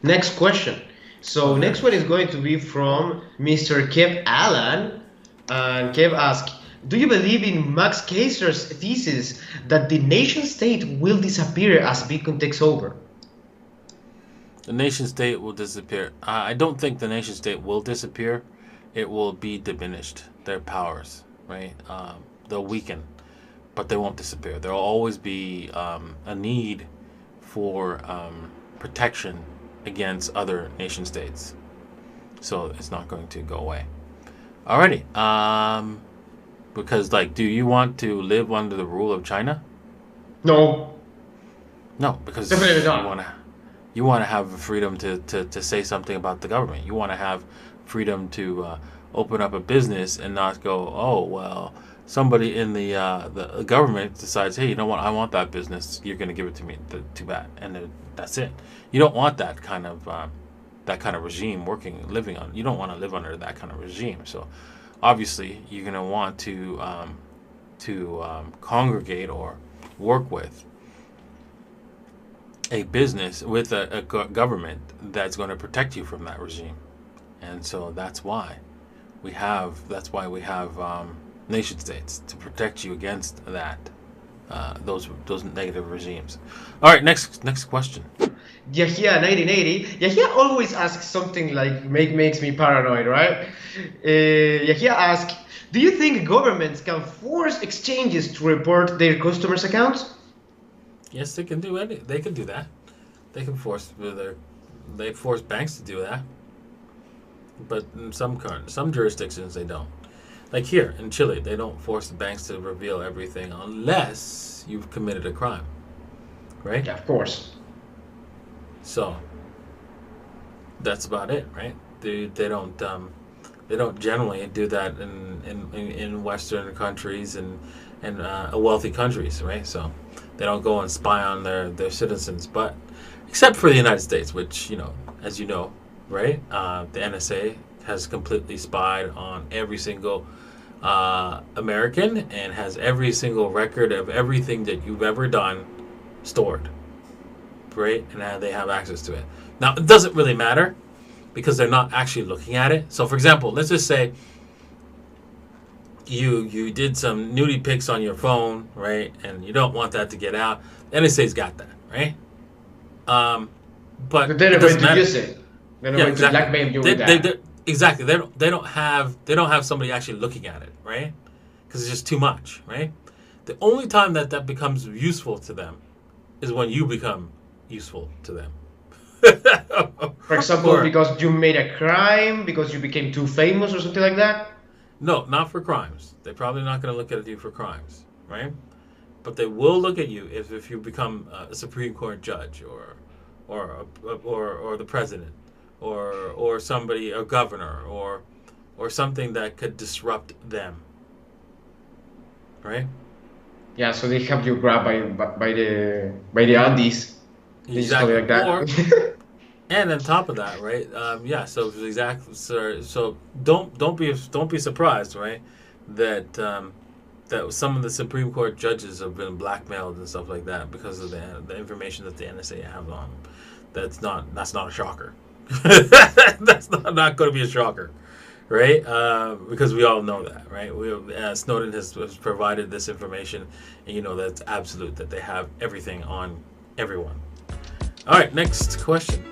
Next question. So Okay. next one is going to be from Mr. Kev Allen. And Kev asks, do you believe in Max Kaiser's thesis that the nation state will disappear as Bitcoin takes over? The nation state will disappear. I don't think the nation state will disappear. It will be diminished. Their powers, right? They'll weaken, but they won't disappear. There will always be a need for protection against other nation states. So it's not going to go away. Alrighty. Because do you want to live under the rule of China? No, No, because definitely you not. want to you want to have freedom to say something about the government. You want to have freedom to open up a business and not go, oh well, somebody in the government decides, hey, you know what, I want that business. You're going to give it to me. Too bad, and then that's it. You don't want that kind of regime living on. You don't want to live under that kind of regime. So obviously, you're going to want to congregate or work with a business with a government that's going to protect you from that regime, and so that's why we have nation states to protect you against those negative regimes. All right, next question. Yahya 1980. Yahya always asks something like makes me paranoid, right? Yahya asks, do you think governments can force exchanges to report their customers' accounts? Yes, they can do it. They can do that. They can they force banks to do that, but in some jurisdictions they don't. Like here in Chile, they don't force the banks to reveal everything unless you've committed a crime, right? Yeah, of course. So that's about it, right? They don't generally do that in Western countries and wealthy countries, right? So they don't go and spy on their citizens, but except for the United States, which as you know, right? The NSA has completely spied on every single American and has every single record of everything that you've ever done stored, right? And they have access to it. Now, it doesn't really matter because they're not actually looking at it. So, for example, let's just say you did some nudie pics on your phone, right? And you don't want that to get out. The NSA's got that, right? But But they're it not going doesn't to matter. use it. They're not Yeah, going to exactly. blackmail you They, with they, that. they, exactly. They don't have somebody actually looking at it, right? Because it's just too much, right? The only time that becomes useful to them is when you become useful to them. For example, Or because you made a crime, because you became too famous or something like that. no, not for crimes. They're probably not going to look at you for crimes, right? But they will look at you if you become a Supreme Court judge or the president or somebody, a governor or something that could disrupt them, right? Yeah, so they have you grabbed by the Andes. They just call it Exactly. like Or that. and on top of that, right? Yeah. So exactly. So don't be surprised, right? That that some of the Supreme Court judges have been blackmailed and stuff like that because of the information that the NSA have on them. That's not a shocker. That's not going to be a shocker, right? Because we all know that, right? Snowden has provided this information, and that's absolute that they have everything on everyone. All right, next question.